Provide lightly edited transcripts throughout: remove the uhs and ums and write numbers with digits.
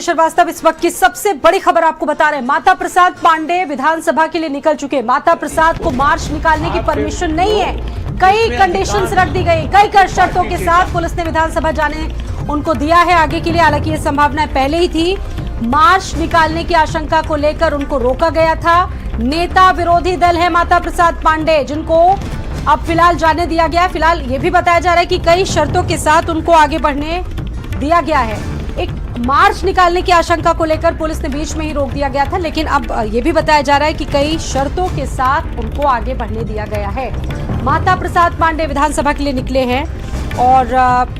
श्रीवास्तव इस वक्त की सबसे बड़ी खबर आपको बता रहे हैं। माता प्रसाद पांडे विधानसभा के लिए निकल चुके। माता प्रसाद को मार्च निकालने की परमिशन नहीं है। कई कंडीशंस रख दी गई, कई शर्तों के साथ पुलिस ने विधानसभा जाने उनको दिया है आगे के लिए। हालांकि ये संभावना पहले ही थी। मार्च निकालने की आशंका को लेकर उनको रोका गया था। नेता विरोधी दल है माता प्रसाद पांडे, जिनको अब फिलहाल जाने दिया गया है। फिलहाल ये भी बताया जा रहा है कि कई शर्तों के साथ उनको आगे बढ़ने दिया गया है। एक मार्च निकालने की आशंका को लेकर पुलिस ने बीच में ही रोक दिया गया था, लेकिन अब ये भी बताया जा रहा है कि कई शर्तों के साथ उनको आगे बढ़ने दिया गया है। माता प्रसाद पांडे विधानसभा के लिए निकले हैं और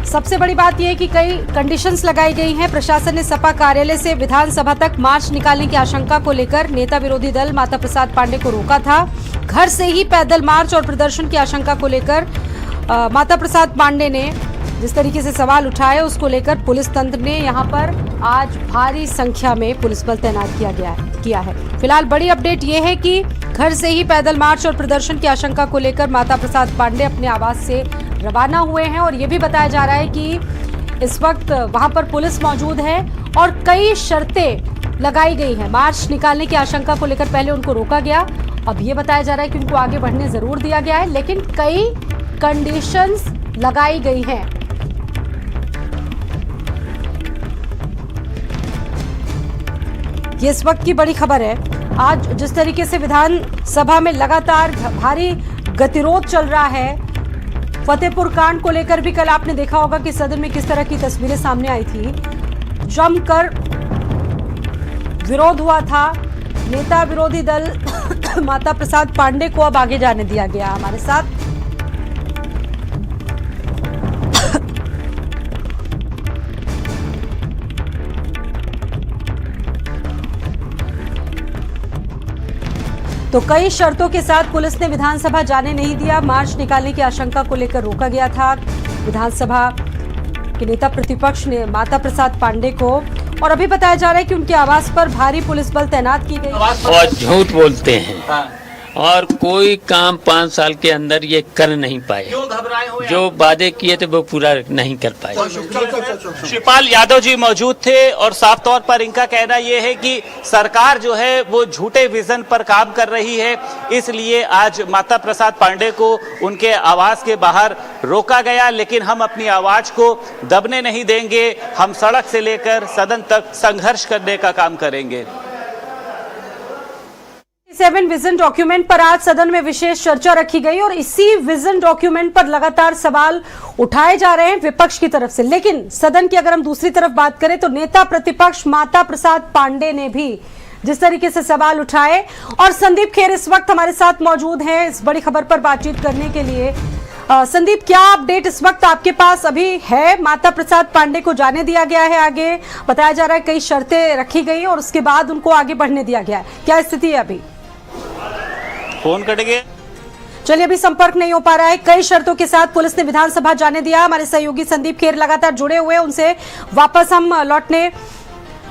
सबसे बड़ी बात यह है कि कई कंडीशंस लगाई गई हैं। प्रशासन ने सपा कार्यालय से विधानसभा तक मार्च निकालने की आशंका को लेकर नेता विरोधी दल माता प्रसाद पांडे को रोका था। घर से ही पैदल मार्च और प्रदर्शन की आशंका को लेकर माता प्रसाद पांडे ने जिस तरीके से सवाल उठाए, उसको लेकर पुलिस तंत्र ने यहां पर आज भारी संख्या में पुलिस बल तैनात किया है। फिलहाल बड़ी अपडेट ये है कि घर से ही पैदल मार्च और प्रदर्शन की आशंका को लेकर माता प्रसाद पांडे अपने आवास से रवाना हुए हैं और ये भी बताया जा रहा है कि इस वक्त वहां पर पुलिस मौजूद है और कई शर्तें लगाई गई हैं। मार्च निकालने की आशंका को लेकर पहले उनको रोका गया, अब ये बताया जा रहा है कि उनको आगे बढ़ने जरूर दिया गया है, लेकिन कई कंडीशंस लगाई गई हैं। ये इस वक्त की बड़ी खबर है। आज जिस तरीके से विधानसभा में लगातार भारी गतिरोध चल रहा है, फतेहपुर कांड को लेकर भी कल आपने देखा होगा कि सदन में किस तरह की तस्वीरें सामने आई थी। जमकर विरोध हुआ था। नेता विरोधी दल माता प्रसाद पांडे को अब आगे जाने दिया गया। हमारे साथ तो कई शर्तों के साथ पुलिस ने विधानसभा जाने नहीं दिया। मार्च निकालने की आशंका को लेकर रोका गया था। विधानसभा के नेता प्रतिपक्ष ने माता प्रसाद पांडे को, और अभी बताया जा रहा है कि उनके आवास पर भारी पुलिस बल तैनात की गई। और झूठ बोलते हैं और कोई काम 5 साल के अंदर ये कर नहीं पाए। क्यों घबराए हुए? जो वादे किए थे वो पूरा नहीं कर पाए। शिवपाल यादव जी मौजूद थे और साफ तौर पर इनका कहना यह है कि सरकार जो है वो झूठे विजन पर काम कर रही है, इसलिए आज माता प्रसाद पांडे को उनके आवास के बाहर रोका गया। लेकिन हम अपनी आवाज को दबने नहीं देंगे, हम सड़क से लेकर सदन तक संघर्ष करने का काम करेंगे। 7 विजन डॉक्यूमेंट पर आज सदन में विशेष चर्चा रखी गई और इसी विजन डॉक्यूमेंट पर लगातार सवाल उठाए जा रहे हैं विपक्ष की तरफ से। लेकिन सदन की अगर हम दूसरी तरफ बात करें तो नेता प्रतिपक्ष माता प्रसाद पांडे ने भी जिस तरीके से सवाल उठाए, और संदीप खेर इस वक्त हमारे साथ मौजूद हैं इस बड़ी खबर पर बातचीत करने के लिए। संदीप, क्या अपडेट इस वक्त आपके पास अभी है? माता प्रसाद पांडे को जाने दिया गया है आगे, बताया जा रहा है कई शर्तें रखी गई और उसके बाद उनको आगे बढ़ने दिया गया है, क्या स्थिति है अभी? फोन कट गया, चलिए अभी संपर्क नहीं हो पा रहा है। कई शर्तों के साथ पुलिस ने विधानसभा जाने दिया। हमारे सहयोगी संदीप खेर लगातार जुड़े हुए हैं, उनसे वापस हम लौटने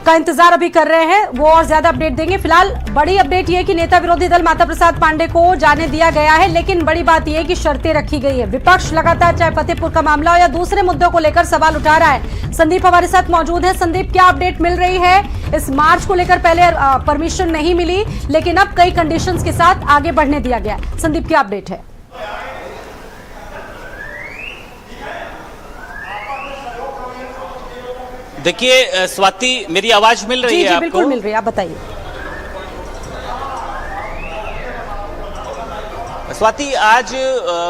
का इंतजार अभी कर रहे हैं, वो और ज्यादा अपडेट देंगे। फिलहाल बड़ी अपडेट ये है कि नेता विरोधी दल माता प्रसाद पांडे को जाने दिया गया है, लेकिन बड़ी बात यह है कि शर्तें रखी गई है। विपक्ष लगातार चाहे फतेहपुर का मामला हो या दूसरे मुद्दों को लेकर सवाल उठा रहा है। संदीप हमारे साथ मौजूद है। संदीप, क्या अपडेट मिल रही है? इस मार्च को लेकर पहले परमिशन नहीं मिली, लेकिन अब कई कंडीशंस के साथ आगे बढ़ने दिया गया। संदीप, क्या अपडेट है? देखिए स्वाति, मेरी आवाज मिल रही है आपको? बिल्कुल मिल रही है, आप बताइए। स्वाति, आज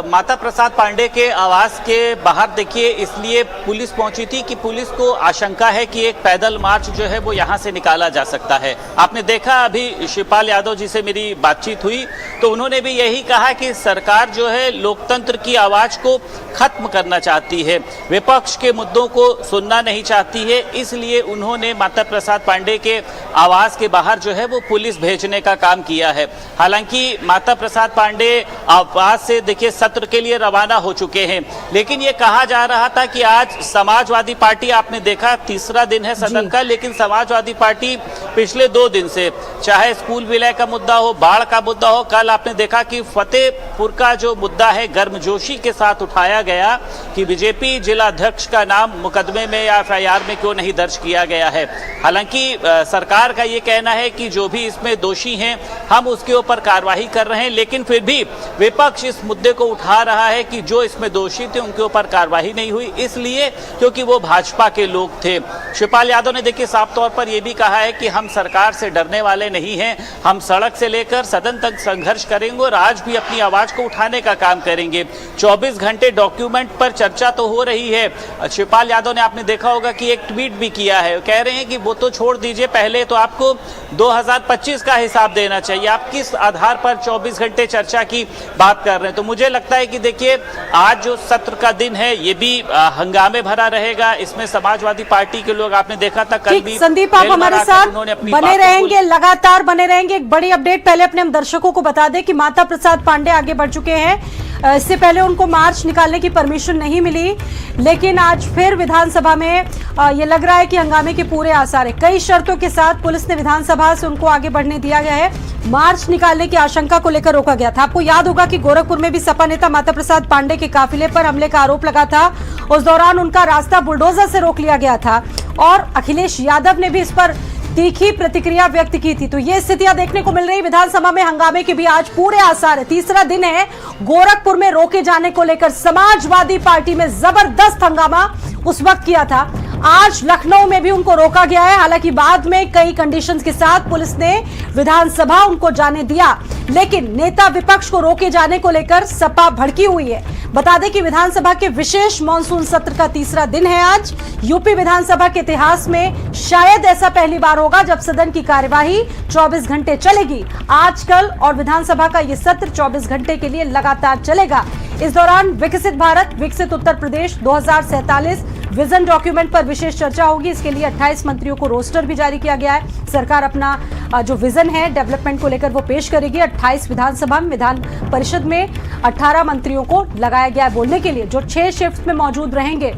माता प्रसाद पांडे के आवास के बाहर देखिए इसलिए पुलिस पहुंची थी कि पुलिस को आशंका है कि एक पैदल मार्च जो है वो यहां से निकाला जा सकता है। आपने देखा अभी शिवपाल यादव जी से मेरी बातचीत हुई तो उन्होंने भी यही कहा कि सरकार जो है लोकतंत्र की आवाज को खत्म करना चाहती है, विपक्ष के मुद्दों को सुनना नहीं चाहती है, इसलिए उन्होंने माता प्रसाद पांडे के आवास के बाहर जो है वो पुलिस भेजने का काम किया है। हालांकि माता प्रसाद पांडे आज से देखिए सत्र के लिए रवाना हो चुके हैं। लेकिन ये कहा जा रहा था कि आज समाजवादी पार्टी, आपने देखा तीसरा दिन है सदन का, लेकिन समाजवादी पार्टी पिछले 2 दिन से, चाहे स्कूल विलय का मुद्दा हो, बाढ़ का मुद्दा हो, कल आपने देखा कि फतेहपुर का जो मुद्दा है गर्मजोशी के साथ उठाया गया कि बीजेपी जिला अध्यक्ष का नाम मुकदमे में या एफआईआर में क्यों नहीं दर्ज किया गया है। हालांकि सरकार का ये कहना है कि जो भी इसमें दोषी हैं हम उसके ऊपर कार्रवाई कर रहे हैं, लेकिन फिर भी विपक्ष इस मुद्दे को उठा रहा है कि जो इसमें दोषी थे उनके ऊपर कार्रवाई नहीं हुई, इसलिए क्योंकि वो भाजपा के लोग थे। शिवपाल यादव ने देखिए साफ तौर पर यह भी कहा है कि हम सरकार से डरने वाले नहीं हैं, हम सड़क से लेकर सदन तक संघर्ष करेंगे और आज भी अपनी आवाज को उठाने का काम करेंगे। 24 घंटे डॉक्यूमेंट पर चर्चा तो हो रही है। शिवपाल यादव ने, आपने देखा होगा कि एक ट्वीट भी किया है, कह रहे हैं कि वो तो छोड़ दीजिए, पहले तो आपको 2025 का हिसाब देना चाहिए, आप किस आधार पर 24 घंटे चर्चा की बात कर रहे हैं। तो मुझे लगता है कि देखिए आज जो सत्र का दिन है ये भी हंगामे भरा रहेगा। इसमें समाजवादी पार्टी के लोग, आपने देखा था कल भी। संदीप, आप हमारे साथ बने रहेंगे, लगातार बने रहेंगे। एक बड़ी अपडेट पहले अपने हम दर्शकों को बता दें कि माता प्रसाद पांडे आगे बढ़ चुके हैं। इससे पहले उनको मार्च निकालने की परमिशन नहीं मिली, लेकिन आज फिर विधानसभा में ये लग रहा है कि हंगामे के पूरे आसार है। कई शर्तों के साथ पुलिस ने विधानसभा से उनको आगे बढ़ने दिया गया है। मार्च निकालने की आशंका को लेकर रोका गया था। आपको याद होगा कि गोरखपुर में भी सपा नेता माता प्रसाद पांडे के काफिले पर हमले का आरोप लगा था। उस दौरान उनका रास्ता बुलडोजर से रोक लिया गया था और अखिलेश यादव ने भी इस पर तीखी प्रतिक्रिया व्यक्त की थी। तो ये स्थितियां देखने को मिल रही विधानसभा में। हंगामे के भी आज पूरे आसार है। तीसरा दिन है। गोरखपुर में रोके जाने को लेकर समाजवादी पार्टी में जबरदस्त हंगामा उस वक्त किया था। आज लखनऊ में भी उनको रोका गया है। हालांकि बाद में कई कंडीशंस के साथ पुलिस ने विधानसभा उनको जाने दिया, लेकिन नेता विपक्ष को रोके जाने को लेकर सपा भड़की हुई है। बता दें कि विधानसभा के विशेष मॉनसून सत्र का तीसरा दिन है आज। यूपी विधानसभा के इतिहास में शायद ऐसा पहली बार होगा जब सदन की कार्यवाही 24 घंटे चलेगी। आज कल और विधानसभा का यह सत्र 24 घंटे के लिए लगातार चलेगा। इस दौरान विकसित भारत विकसित उत्तर प्रदेश 2047 विजन डॉक्यूमेंट पर विशेष चर्चा होगी। इसके लिए 28 मंत्रियों को रोस्टर भी जारी किया गया है। सरकार अपना जो विजन है डेवलपमेंट को लेकर वो पेश करेगी। 28 विधानसभा में, विधान परिषद में 18 मंत्रियों को लगाया गया है बोलने के लिए, जो 6 शिफ्ट में मौजूद रहेंगे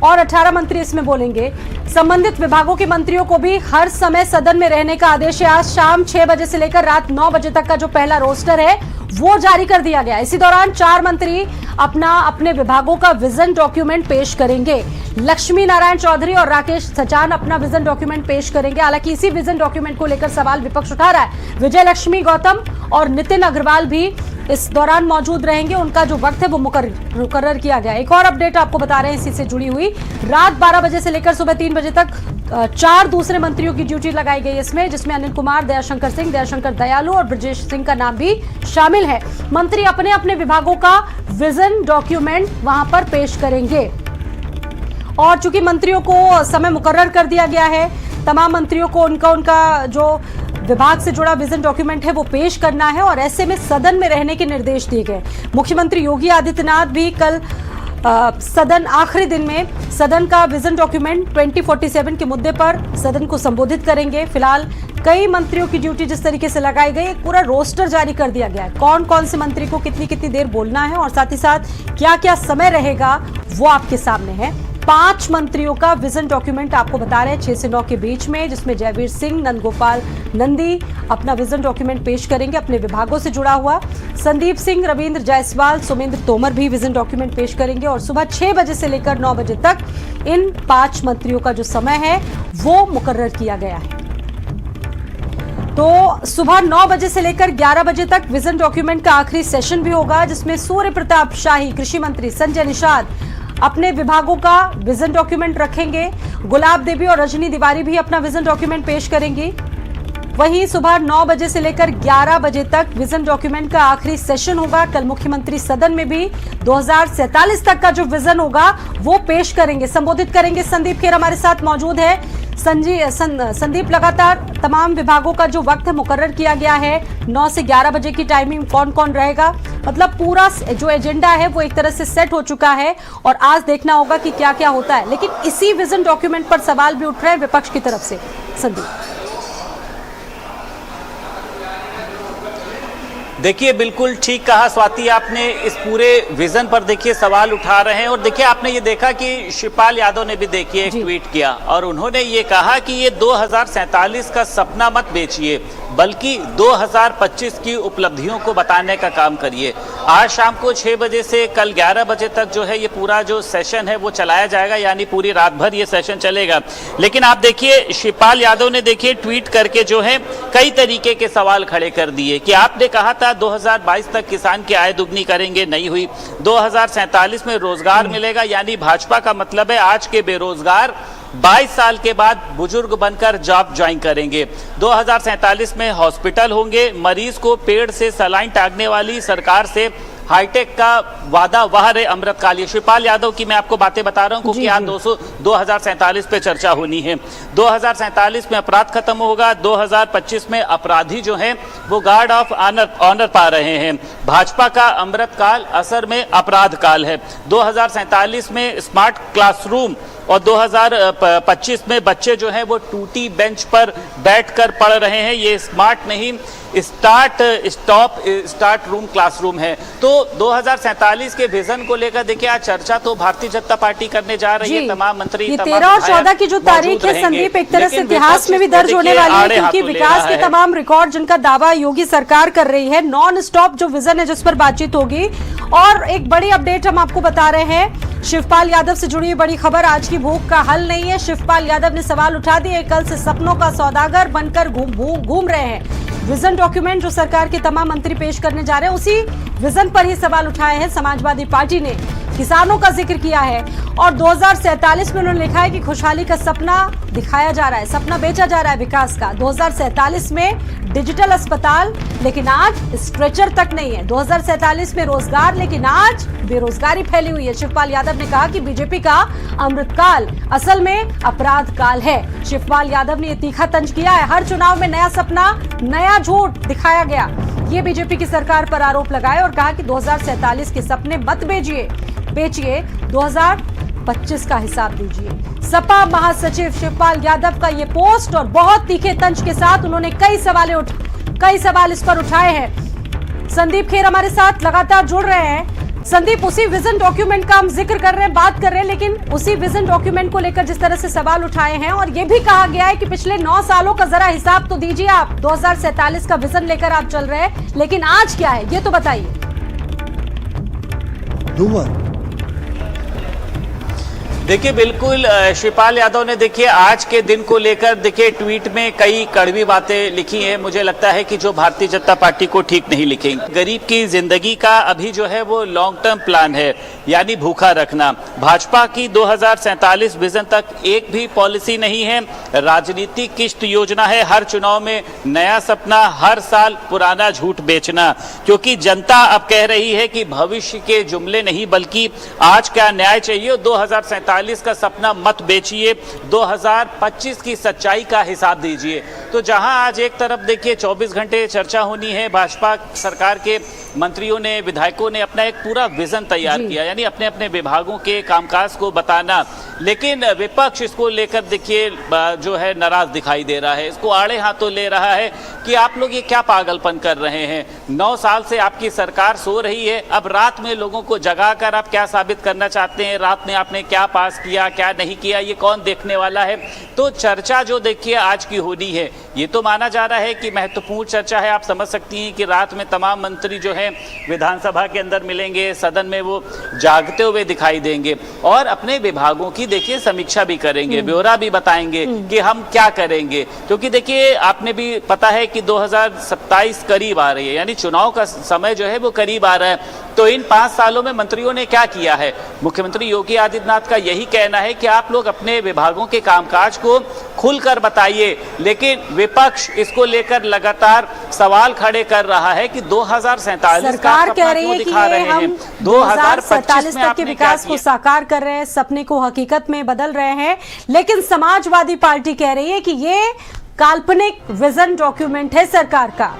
और 18 मंत्री इसमें बोलेंगे। संबंधित विभागों के मंत्रियों को भी हर समय सदन में रहने का आदेश है। आज शाम 6 बजे से लेकर रात 9 बजे तक का जो पहला रोस्टर है वो जारी कर दिया गया। इसी दौरान 4 मंत्री अपने विभागों का विजन डॉक्यूमेंट पेश करेंगे। लक्ष्मी नारायण चौधरी और राकेश सचान अपना विजन डॉक्यूमेंट पेश करेंगे। हालांकि इसी विजन डॉक्यूमेंट को लेकर सवाल विपक्ष उठा रहा है। विजय लक्ष्मी गौतम और नितिन अग्रवाल भी इस दौरान मौजूद रहेंगे। उनका जो वक्त है वो मुकर्रर किया गया। एक और अपडेट आपको बता रहे हैं इसी से जुड़ी हुई। रात 12 बजे से लेकर सुबह 3 बजे तक 4 दूसरे मंत्रियों की ड्यूटी लगाई गई इसमें, जिसमें अनिल कुमार, दयाशंकर सिंह, दयाशंकर दयालु और ब्रजेश सिंह का नाम भी शामिल है। मंत्री अपने अपने विभागों का विजन डॉक्यूमेंट वहां पर पेश करेंगे। और चूंकि मंत्रियों को समय मुकर्रर कर दिया गया है, तमाम मंत्रियों को उनका जो विभाग से जुड़ा विजन डॉक्यूमेंट है वो पेश करना है और ऐसे में सदन में रहने के निर्देश दिए गए। मुख्यमंत्री योगी आदित्यनाथ भी कल सदन आखिरी दिन में सदन का विजन डॉक्यूमेंट 2047 के मुद्दे पर सदन को संबोधित करेंगे। फिलहाल कई मंत्रियों की ड्यूटी जिस तरीके से लगाई गई, एक पूरा रोस्टर जारी कर दिया गया है। कौन कौन से मंत्री को कितनी कितनी देर बोलना है और साथ ही साथ क्या क्या समय रहेगा वो आपके सामने है। 5 मंत्रियों का विजन डॉक्यूमेंट आपको बता रहे हैं 6 से 9 के बीच में, जिसमें जयवीर सिंह, नंदगोपाल नंदी अपना विजन डॉक्यूमेंट पेश करेंगे अपने विभागों से जुड़ा हुआ। संदीप सिंह, रविंद्र जायसवाल, सुमेंद्र तोमर भी विजन डॉक्यूमेंट पेश करेंगे और सुबह 6 बजे से लेकर 9 बजे तक इन 5 मंत्रियों का जो समय है वो मुकर्रर किया गया है। तो सुबह 9 बजे से लेकर 11 बजे तक विजन डॉक्यूमेंट का आखिरी सेशन भी होगा, जिसमें सूर्य प्रताप शाही, कृषि मंत्री संजय निषाद अपने विभागों का विजन डॉक्यूमेंट रखेंगे। गुलाब देवी और रजनी तिवारी भी अपना विजन डॉक्यूमेंट पेश करेंगी। वहीं सुबह 9 बजे से लेकर 11 बजे तक विजन डॉक्यूमेंट का आखिरी सेशन होगा। कल मुख्यमंत्री सदन में भी 2047 तक का जो विजन होगा वो पेश करेंगे, संबोधित करेंगे। संदीप खेर हमारे साथ मौजूद है। संदीप, लगातार तमाम विभागों का जो वक्त मुकर्रर किया गया है 9 से 11 बजे की टाइमिंग, कौन कौन रहेगा, मतलब पूरा जो एजेंडा है वो एक तरह से सेट हो चुका है और आज देखना होगा कि क्या क्या होता है। लेकिन इसी विजन डॉक्यूमेंट पर सवाल भी उठ रहे हैं विपक्ष की तरफ से। संदीप, देखिए बिल्कुल ठीक कहा स्वाति आपने, इस पूरे विजन पर देखिए सवाल उठा रहे हैं। और देखिए आपने ये देखा कि शिवपाल यादव ने भी देखिए एक ट्वीट किया और उन्होंने ये कहा कि ये 2047 का सपना मत बेचिए, बल्कि 2025 की उपलब्धियों को बताने का काम करिए। आज शाम को 6 बजे से कल 11 बजे तक जो है ये पूरा जो सेशन है वो चलाया जाएगा, यानी पूरी रात भर ये सेशन चलेगा। लेकिन आप देखिए शिवपाल यादव ने देखिए ट्वीट करके जो है कई तरीके के सवाल खड़े कर दिए कि आपने कहा था 2022 तक किसान की आय दुगनी करेंगे, नहीं हुई। 2047 में रोजगार मिलेगा, यानी भाजपा का मतलब है आज के बेरोजगार 22 साल के बाद बुजुर्ग बनकर जॉब ज्वाइन करेंगे। 2047 में हॉस्पिटल होंगे, मरीज को पेड़ से सलाइन टांगने वाली सरकार से हाईटेक का वादा वह रहे अमृतकाल। शिवपाल यादव की मैं आपको बातें बता रहा हूं क्योंकि यहाँ 2047 पे चर्चा होनी है। 2047 में अपराध खत्म होगा, 2025 में अपराधी जो हैं वो गार्ड ऑफ ऑनर पा रहे हैं। भाजपा का अमृतकाल असर में अपराध काल है। 2047 में स्मार्ट क्लासरूम और 2025 में बच्चे जो हैं वो टूटी बेंच पर बैठकर पढ़ रहे हैं। ये स्मार्ट नहीं, स्टार्ट रूम क्लासरूम है। तो 2047 के विजन को लेकर देखिए आज चर्चा तो भारतीय जनता पार्टी करने जा रही है। तमाम मंत्री, ये 13 और 14 की जो तारीख है संदीप, एक तरह से इतिहास में भी दर्ज होने वाली है, क्योंकि विकास के तमाम रिकॉर्ड जिनका दावा योगी सरकार कर रही है, नॉन स्टॉप जो विजन है जिस पर बातचीत होगी। और एक बड़ी अपडेट हम आपको बता रहे हैं, शिवपाल यादव से जुड़ी बड़ी खबर, आज की भूख का हल नहीं है। शिवपाल यादव ने सवाल उठा दिए, कल से सपनों का सौदागर बनकर घूम रहे हैं। विजन डॉक्यूमेंट जो सरकार के तमाम मंत्री पेश करने जा रहे हैं, उसी विजन पर ही सवाल उठाए हैं। समाजवादी पार्टी ने किसानों का जिक्र किया है और 2047 में उन्होंने लिखा है कि खुशहाली का सपना दिखाया जा रहा है, सपना बेचा जा रहा है विकास का। 2047 में डिजिटल अस्पताल, लेकिन आज स्ट्रेचर तक नहीं है। 2047 में रोजगार, लेकिन आज बेरोजगारी फैली हुई है। शिवपाल यादव ने कहा कि बीजेपी का अमृतकाल असल में अपराध काल है। शिवपाल यादव ने यह तीखा तंज किया है, हर चुनाव में नया सपना, नया झूठ दिखाया गया। ये बीजेपी की सरकार पर आरोप लगाए और कहा कि 2047 के सपने मत बेचिए, 2025 का हिसाब दीजिए। सपा महासचिव शिवपाल यादव का ये पोस्ट और बहुत तीखे तंज के साथ उन्होंने कई सवाल इस पर उठाए हैं। संदीप खेर हमारे साथ लगातार जुड़ रहे हैं। संदीप, उसी विजन डॉक्यूमेंट का हम जिक्र कर रहे हैं, बात कर रहे हैं, लेकिन उसी विजन डॉक्यूमेंट को लेकर जिस तरह से सवाल उठाए हैं और ये भी कहा गया है कि पिछले 9 सालों का जरा हिसाब तो दीजिए आप। 2047 का विजन लेकर आप चल रहे हैं, लेकिन आज क्या है ये तो बताइए। देखिए बिल्कुल शिवपाल यादव ने देखिए आज के दिन को लेकर देखिए ट्वीट में कई कड़वी बातें लिखी हैं। मुझे लगता है कि जो भारतीय जनता पार्टी को ठीक नहीं लिखेंगे। गरीब की जिंदगी का अभी जो है वो लॉन्ग टर्म प्लान है, यानी भूखा रखना। भाजपा की 2047 विजन तक एक भी पॉलिसी नहीं है, राजनीतिक किश्त योजना है। हर चुनाव में नया सपना, हर साल पुराना झूठ बेचना, क्योंकि जनता अब कह रही है कि भविष्य के जुमले नहीं बल्कि आज क्या न्याय चाहिए। 2047 का सपना मत बेचिए, 2025 की सच्चाई का हिसाब दीजिए। तो जहां आज एक तरफ देखिए 24 घंटे चर्चा होनी है, भाजपा सरकार के मंत्रियों ने, विधायकों ने अपना एक पूरा विजन तैयार किया, यानी अपने अपने विभागों के कामकाज को बताना, लेकिन विपक्ष इसको लेकर देखिए जो है नाराज दिखाई दे रहा है। इसको आड़े हाथों ले रहा है कि आप लोग ये क्या पागलपन कर रहे हैं। 9 साल से आपकी सरकार सो रही है, अब रात में लोगों को जगाकर आप क्या साबित करना चाहते हैं, रात में आपने क्या पास किया क्या नहीं किया, ये कौन देखने वाला है। तो चर्चा जो देखिए आज की होनी है, ये तो माना जा रहा है कि महत्वपूर्ण चर्चा है। आप समझ सकती हैं कि रात में तमाम मंत्री जो हैं विधानसभा के अंदर मिलेंगे, सदन में वो जागते हुए दिखाई देंगे और अपने विभागों की देखिए समीक्षा भी करेंगे, ब्यौरा भी बताएंगे कि हम क्या करेंगे। क्योंकि देखिए आपने भी पता है कि 2027 करीब आ रही है, यानी चुनाव का समय जो है वो करीब आ रहा है। तो इन 5 सालों में मंत्रियों ने क्या किया है? मुख्यमंत्री योगी आदित्यनाथ का यही कहना है कि आप लोग अपने विभागों के कामकाज को खुलकर बताइए, लेकिन विपक्ष इसको लेकर लगातार सवाल खड़े कर रहा है कि 2047 सरकार कह रही है कि हम 2047 तक के विकास को साकार कर रहे हैं, सपने को हकीकत में बदल रहे हैं, लेकिन समाजवादी पार्टी कह रही है कि ये काल्पनिक विजन डॉक्यूमेंट है सरकार का।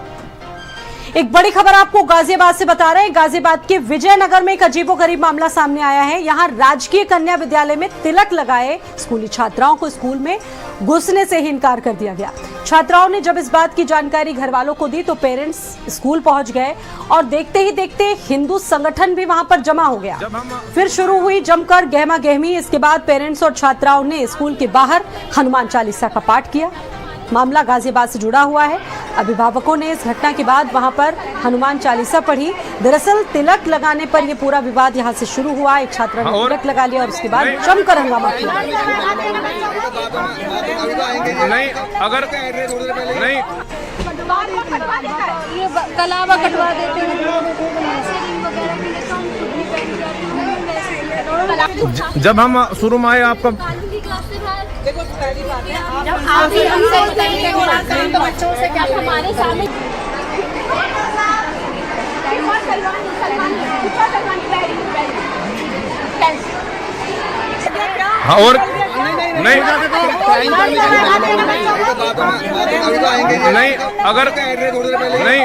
एक बड़ी खबर आपको गाजियाबाद से बता रहे हैं। गाजियाबाद के विजयनगर में एक अजीबोगरीब मामला सामने आया है। यहां राजकीय कन्या विद्यालय में तिलक लगाए स्कूली छात्राओं को स्कूल में घुसने से ही इनकार कर दिया गया। छात्राओं ने जब इस बात की जानकारी घर वालों को दी तो पेरेंट्स स्कूल पहुंच गए और देखते ही देखते हिंदू संगठन भी वहां पर जमा हो गया। फिर शुरू हुई जमकर गहमा गहमी। इसके बाद पेरेंट्स और छात्राओं ने स्कूल के बाहर हनुमान चालीसा का पाठ किया। मामला गाजियाबाद से जुड़ा हुआ है। अभिभावकों ने इस घटना के बाद वहां पर हनुमान चालीसा पढ़ी। दरअसल तिलक लगाने पर यह पूरा विवाद यहां से शुरू हुआ। एक छात्रा ने तिलक लगा लिया और उसके बाद जमकर हंगामा किया। नहीं, अगर नहीं ये कलावा कटवा देते हैं। जब हम शुरू में आए आपका आप ही हम सोचते हैं तो बच्चों से क्या हमारे सामने हाँ, और नहीं नहीं अगर नहीं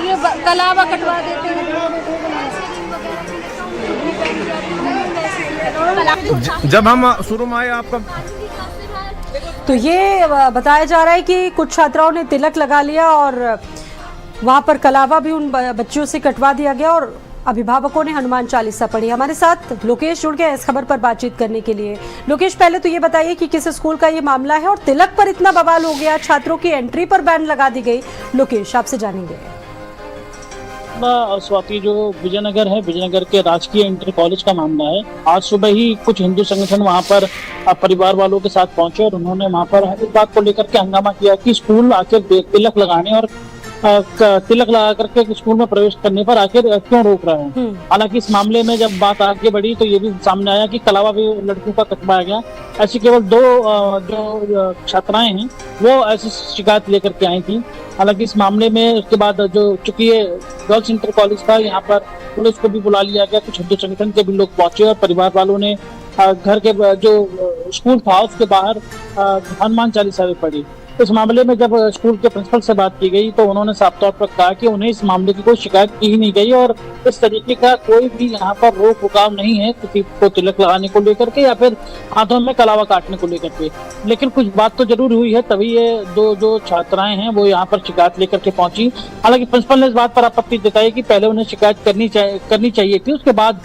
ये कलावा कटवा देते हैं। जब हम शुरू में आए आपका तो ये बताया जा रहा है कि कुछ छात्राओं ने तिलक लगा लिया और वहां पर कलावा भी उन बच्चों से कटवा दिया गया और अभिभावकों ने हनुमान चालीसा पढ़ी। हमारे साथ लोकेश जुड़ गए इस खबर पर बातचीत करने के लिए। लोकेश, पहले तो ये बताइए कि किस स्कूल का ये मामला है और तिलक पर इतना बवाल हो गया, छात्रों की एंट्री पर बैन लगा दी गई। लोकेश, आपसे जानेंगे। स्वाति, जो विजयनगर है, विजयनगर के राजकीय इंटर कॉलेज का मामला है। आज सुबह ही कुछ हिंदू संगठन वहां पर परिवार वालों के साथ पहुंचे और उन्होंने वहां पर इस बात को लेकर के हंगामा किया कि स्कूल आखिर तिलक लगाने और तिलक लगा करके स्कूल में प्रवेश करने पर आखिर क्यों रोक रहे हैं। हालांकि इस मामले में जब बात आगे बढ़ी तो ये भी सामने आया कि कलावा भी लड़कियों का कटवाया गया। ऐसी केवल दो जो छात्राएं हैं वो ऐसी शिकायत लेकर के आई थी। हालांकि इस मामले में उसके बाद जो चूंकि ये गर्ल्स इंटर कॉलेज था, यहाँ पर पुलिस को भी बुला लिया गया। कुछ हिंदू संगठन के भी लोग पहुंचे और परिवार वालों ने घर के जो स्कूल था उसके बाहर हनुमान चालीसा भी पढ़ी। इस मामले में जब स्कूल के प्रिंसिपल से बात की गई तो उन्होंने साफ तौर पर कहा कि उन्हें इस मामले की कोई शिकायत की ही नहीं गई और इस तरीके का कोई भी यहाँ पर रोक रुकाव नहीं है किसी को तिलक लगाने को लेकर के या फिर हाथों में कलावा काटने को लेकर के। लेकिन कुछ बात तो जरूर हुई है, तभी ये दो जो छात्राएं हैं वो यहाँ पर शिकायत लेकर के पहुंची। हालांकि प्रिंसिपल ने इस बात पर आपत्ति जताई कि पहले उन्हें शिकायत करनी चाहिए थी, उसके बाद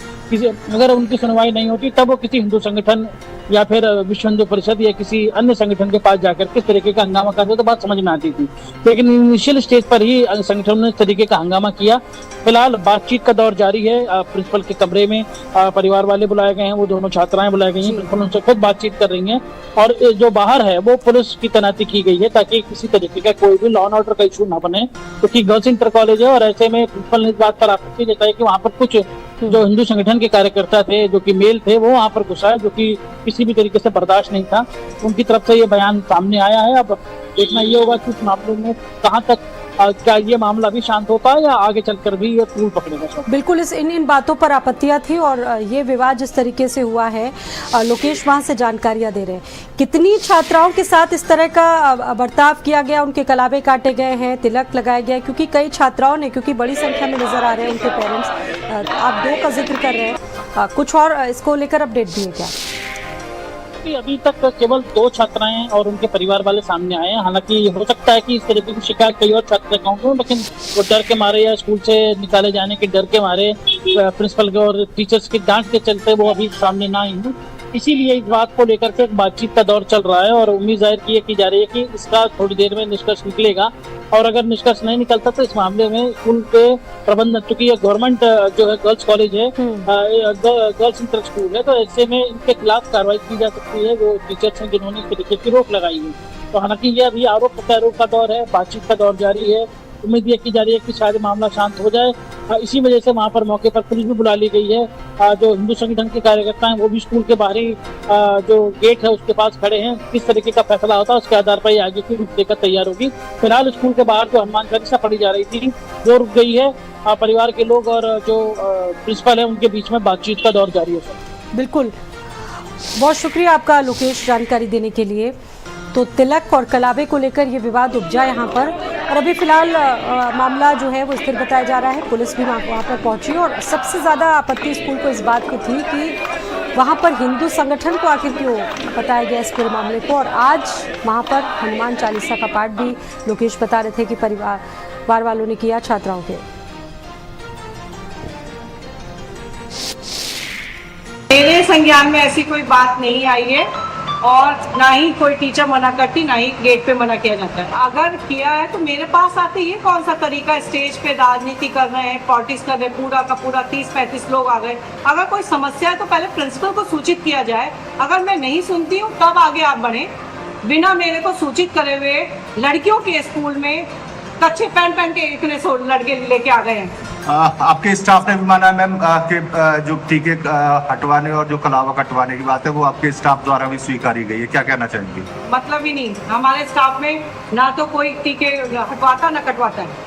अगर उनकी सुनवाई नहीं होती तब वो किसी हिंदू संगठन या फिर विश्व हिंदू परिषद या किसी अन्य संगठन के पास जाकर किस तरीके का हंगामा करते तो बात समझ में आती थी। लेकिन इनिशियल स्टेज पर ही संगठन ने इस तरीके का हंगामा किया। फिलहाल बातचीत का दौर जारी है। प्रिंसिपल के कमरे में परिवार वाले बुलाए गए हैं, वो दोनों छात्राएं बुलाई गई हैं। प्रिंसिपल उनसे खुद बातचीत कर रही हैं और जो बाहर है वो पुलिस की तैनाती की गई है ताकि किसी तरीके का कोई भी लॉ एंड ऑर्डर का इशू ना बने, क्योंकि गर्ल्स इंटर कॉलेज है और ऐसे में प्रिंसिपल ने इस बात पर आपत्ति जताई कि वहाँ पर कुछ जो हिंदू संगठन के कार्यकर्ता थे, जो कि मेल थे, वो वहाँ पर घुसाए, जो कि किसी भी तरीके से बर्दाश्त नहीं था। उनकी तरफ से ये बयान सामने आया है। अब देखना ये होगा कि इस मामले में कहाँ तक क्या ये मामला भी शांत होता है या आगे चलकर भी ये तूल पकड़ेगा। बिल्कुल, इन बातों पर आपत्तियां थी और ये विवाद जिस तरीके से हुआ है, लोकेश वहां से जानकारियां दे रहे हैं। कितनी छात्राओं के साथ इस तरह का बर्ताव किया गया, उनके कलावे काटे गए हैं, तिलक लगाया गया? क्योंकि कई छात्राओं ने, क्योंकि बड़ी संख्या में नजर आ रहे हैं उनके पेरेंट्स, आप दो का जिक्र कर रहे हैं, कुछ और इसको लेकर अपडेट दिए क्या? अभी तक केवल दो छात्राएं और उनके परिवार वाले सामने आए हैं। हालांकि हो सकता है कि इस तरीके की शिकायत कई और छात्र होंगे, लेकिन वो डर के मारे या स्कूल से निकाले जाने के डर के मारे, प्रिंसिपल के और टीचर्स की डांट के चलते वो अभी सामने ना आई हैं। इसीलिए इस बात को लेकर के एक बातचीत का दौर चल रहा है और उम्मीद जाहिर की जा रही है कि इसका थोड़ी देर में निष्कर्ष निकलेगा। और अगर निष्कर्ष नहीं निकलता तो इस मामले में स्कूल के प्रबंधन, चूंकि ये गवर्नमेंट जो है गर्ल्स कॉलेज है, गर्ल्स इंटर स्कूल है, तो ऐसे में इनके खिलाफ कार्रवाई की जा सकती है जो टीचर्स हैं जिन्होंने इस तरीके की रोक लगाई है। तो हालांकि ये अभी आरोप प्रत्यारोप का दौर है, बातचीत का दौर जारी है। उम्मीद ये की जा रही है कि शायद मामला शांत हो जाए। इसी वजह से वहाँ पर मौके पर पुलिस भी बुला ली गई है। जो हिंदू संगठन के कार्यकर्ता हैं वो भी स्कूल के बाहरी जो गेट है उसके पास खड़े हैं। किस तरीके का फैसला होता है उसके आधार पर आगे की रूपरेखा तैयार होगी। फिलहाल स्कूल के बाहर जो हनुमान चालीसा पढ़ी जा रही थी वो रुक गई है। परिवार के लोग और जो प्रिंसिपल है उनके बीच में बातचीत का दौर जारी है। बिल्कुल, बहुत शुक्रिया आपका लोकेश जानकारी देने के लिए। तो तिलक और कलावे को लेकर ये विवाद उपजा यहाँ पर और अभी फिलहाल मामला जो है वो स्थिर बताया जा रहा है। पुलिस भी वहाँ पर पहुंची और सबसे ज़्यादा आपत्ति स्कूल को इस बात की थी कि वहां पर हिंदू संगठन को आखिर क्यों बताया गया इस पूरे मामले को। और आज वहां पर हनुमान चालीसा का पाठ भी लोकेश बता रहे थे कि परिवार वालों ने किया छात्राओं के। मेरे संज्ञान में ऐसी कोई बात नहीं आई है और ना ही कोई टीचर मना करती, ना ही गेट पे मना किया जाता है। अगर किया है तो मेरे पास आते, ये कौन सा तरीका, स्टेज पे राजनीति कर रहे हैं, पॉलिटिक्स कर रहे हैं, पूरा का पूरा 30-35 लोग आ गए। अगर कोई समस्या है तो पहले प्रिंसिपल को सूचित किया जाए। अगर मैं नहीं सुनती हूँ तब आगे आप बढ़े। बिना मेरे को सूचित करे हुए लड़कियों के स्कूल में कच्चे पैंट पहन के इतने लड़के लेके आ गए हैं। आपके स्टाफ ने भी माना मैम कि जो टीके हटवाने और जो कलावा कटवाने की बात है वो आपके स्टाफ द्वारा भी स्वीकारी गई है, क्या कहना चाहेंगे? मतलब ही नहीं, हमारे स्टाफ में ना तो कोई टीके हटवाता ना कटवाता है।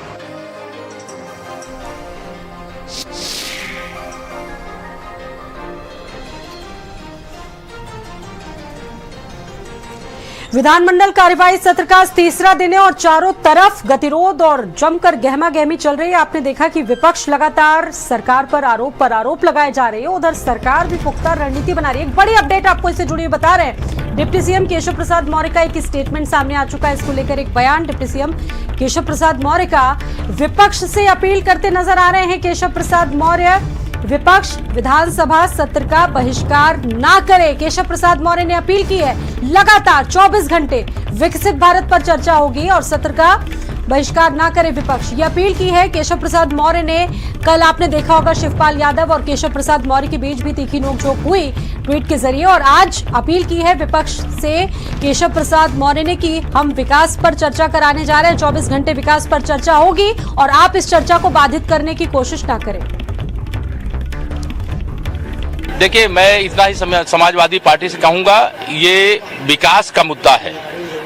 विधानमंडल कार्यवाही सत्र का तीसरा दिन है और चारों तरफ गतिरोध और जमकर गहमा गहमी चल रही है। आपने देखा कि विपक्ष लगातार सरकार पर आरोप लगाए जा रहे हैं, उधर सरकार भी पुख्ता रणनीति बना रही है। एक बड़ी अपडेट आपको इससे जुड़ी हुई बता रहे हैं। डिप्टी सीएम केशव प्रसाद मौर्य का एक स्टेटमेंट सामने आ चुका है। इसको लेकर एक बयान डिप्टी सीएम केशव प्रसाद मौर्य का विपक्ष से अपील करते नजर आ रहे हैं। केशव प्रसाद मौर्य, विपक्ष विधानसभा सत्र का बहिष्कार ना करे, केशव प्रसाद मौर्य ने अपील की है। लगातार 24 घंटे विकसित भारत पर चर्चा होगी और सत्र का बहिष्कार ना करे विपक्ष, ये अपील की है केशव प्रसाद मौर्य ने। कल आपने देखा होगा शिवपाल यादव और केशव प्रसाद मौर्य के बीच भी तीखी नोकझोंक हुई ट्वीट के जरिए, और आज अपील की है विपक्ष से केशव प्रसाद मौर्य ने कि हम विकास पर चर्चा कराने जा रहे हैं। 24 घंटे विकास पर चर्चा होगी और आप इस चर्चा को बाधित करने की कोशिश ना करें। देखिए, मैं इतना ही समाजवादी पार्टी से कहूंगा, ये विकास का मुद्दा है।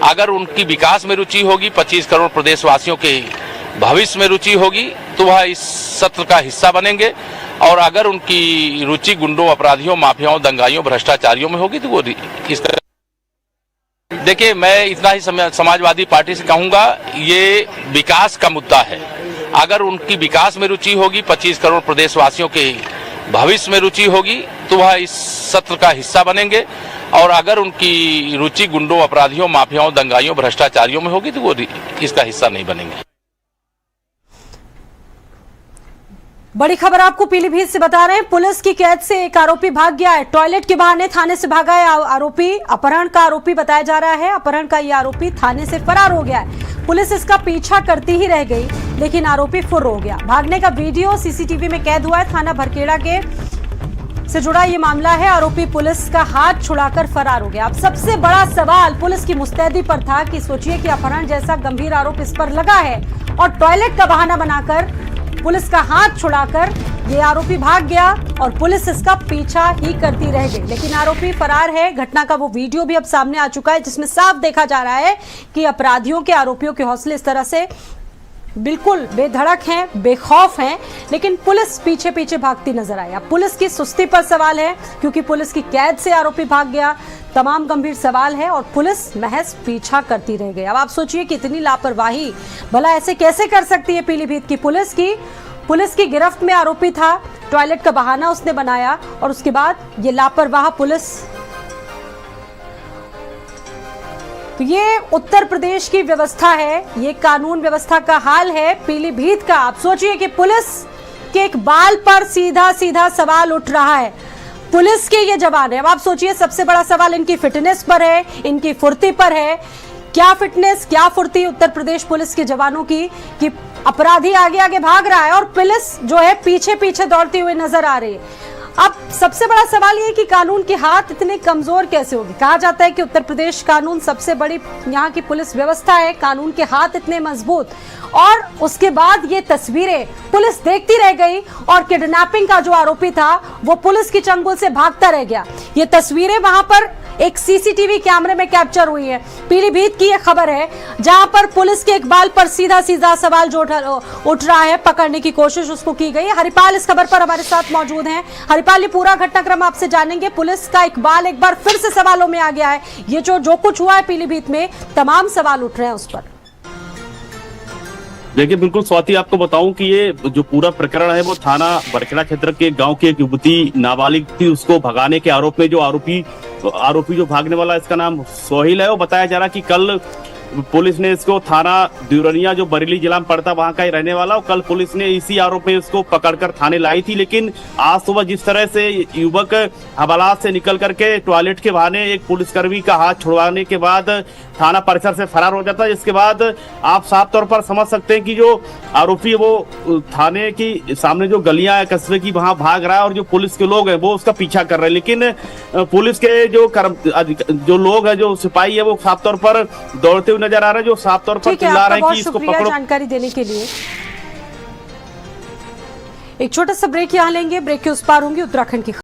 अगर उनकी विकास में रुचि होगी, 25 करोड़ प्रदेशवासियों के भविष्य में रुचि होगी, तो वह इस सत्र का हिस्सा बनेंगे। और अगर उनकी रुचि गुंडों, अपराधियों, माफियाओं, दंगाइयों, भ्रष्टाचारियों में होगी तो वो इस तरह। देखिए, मैं इतना ही समाजवादी पार्टी से कहूंगा, ये विकास का मुद्दा है। अगर उनकी विकास में रुचि होगी, 25 करोड़ प्रदेशवासियों के भविष्य में रुचि होगी, तो वह इस सत्र का हिस्सा बनेंगे। और अगर उनकी रुचि गुंडों, अपराधियों, माफियाओं, दंगाइयों, भ्रष्टाचारियों में होगी तो वो इसका हिस्सा नहीं बनेंगे। बड़ी खबर आपको पीलीभीत से बता रहे हैं। पुलिस की कैद से एक आरोपी भाग गया है। टॉयलेट के बहाने थाने से भागा है आरोपी। अपहरण का आरोपी बताया जा रहा है। अपहरण का यह आरोपी थाने से फरार हो गया है। पुलिस इसका पीछा करती ही रह गई, लेकिन आरोपी फुर्र हो गया। भागने का वीडियो सीसीटीवी में कैद हुआ है। थाना भरखेड़ा के से जुड़ा ये मामला है। आरोपी पुलिस का हाथ छुड़ाकर फरार हो गया। अब सबसे बड़ा सवाल पुलिस की मुस्तैदी पर था कि सोचिए कि अपहरण जैसा गंभीर आरोप इस पर लगा है और टॉयलेट का बहाना बनाकर पुलिस का हाथ छुड़ाकर ये आरोपी भाग गया और पुलिस इसका पीछा ही करती रह गई, लेकिन आरोपी फरार है। घटना का वो वीडियो भी अब सामने आ चुका है जिसमें साफ देखा जा रहा है कि अपराधियों के, आरोपियों के हौसले इस तरह से बिल्कुल बेधड़क हैं, बेखौफ हैं, लेकिन पुलिस पीछे पीछे भागती नजर आई। अब पुलिस की सुस्ती पर सवाल है क्योंकि पुलिस की कैद से आरोपी भाग गया। तमाम गंभीर सवाल है और पुलिस महज पीछा करती रह गई। अब आप सोचिए कि इतनी लापरवाही भला ऐसे कैसे कर सकती है पीलीभीत की पुलिस की गिरफ्त में आरोपी था। टॉयलेट का बहाना उसने बनाया और उसके बाद ये लापरवाह पुलिस। तो ये उत्तर प्रदेश की व्यवस्था है, ये कानून व्यवस्था का हाल है पीलीभीत का। आप सोचिए कि पुलिस के एक बाल पर सीधा सीधा सवाल उठ रहा है। पुलिस के ये जवान है। अब आप सोचिए सबसे बड़ा सवाल इनकी फिटनेस पर है, इनकी फुर्ती पर है। क्या फिटनेस, क्या फुर्ती उत्तर प्रदेश पुलिस के जवानों की कि अपराधी आगे आगे भाग रहा है और पुलिस जो है पीछे पीछे दौड़ती हुई नजर आ रही है। अब सबसे बड़ा सवाल ये कि कानून के हाथ इतने कमजोर कैसे होगी। कहा जाता है कि उत्तर प्रदेश कानून सबसे बड़ी यहाँ की पुलिस व्यवस्था है, कानून के हाथ इतने मजबूत, और उसके बाद ये तस्वीरें पुलिस देखती रह गई और किडनैपिंग का जो आरोपी था वो पुलिस की चंगुल से भागता रह गया। ये तस्वीरें वहां पर एक सीसीटीवी कैमरे में कैप्चर हुई है। पीलीभीत की यह खबर है जहां पर पुलिस के इकबाल पर सीधा सीधा सवाल जो उठ रहा है, पकड़ने की कोशिश उसको की गई है। हरिपाल इस खबर पर हमारे साथ मौजूद हैं। हरिपाल, ये पूरा घटनाक्रम आपसे जानेंगे। पुलिस का इकबाल एक बार फिर से सवालों में आ गया है। ये जो कुछ हुआ है पीलीभीत में, तमाम सवाल उठ रहे हैं उस पर। देखिए बिल्कुल स्वाति, आपको बताऊं कि ये जो पूरा प्रकरण है वो थाना बरखेड़ा क्षेत्र के गांव की एक युवती नाबालिग थी, उसको भगाने के आरोप में जो आरोपी जो भागने वाला, इसका नाम सोहिल है। वो बताया जा रहा कि कल पुलिस ने इसको थाना द्यूरनिया जो बरेली जिला में पड़ता वहां का ही रहने वाला, और कल पुलिस ने इसी आरोप में उसको पकड़कर थाने लाई थी। लेकिन आज सुबह जिस तरह से युवक हवालात से निकल करके टॉयलेट के बहाने एक पुलिसकर्मी का हाथ छुड़वाने के बाद थाना परिसर से फरार हो जाता है, इसके बाद आप साफ तौर पर समझ सकते हैं कि जो आरोपी है वो थाने की सामने जो गलियां है कस्बे की वहां भाग रहा है, और जो पुलिस के लोग हैं वो उसका पीछा कर रहे हैं। लेकिन पुलिस के जो लोग हैं, जो सिपाही है, वो साफ तौर पर दौड़ते हुए नजर आ रहे हैं, जो साफ तौर पर चिल्ला रहे हैं कि इसको पकड़ो। जानकारी देने के लिए एक छोटा सा ब्रेक यहाँ लेंगे। ब्रेक के उस पार होंगी उत्तराखंड की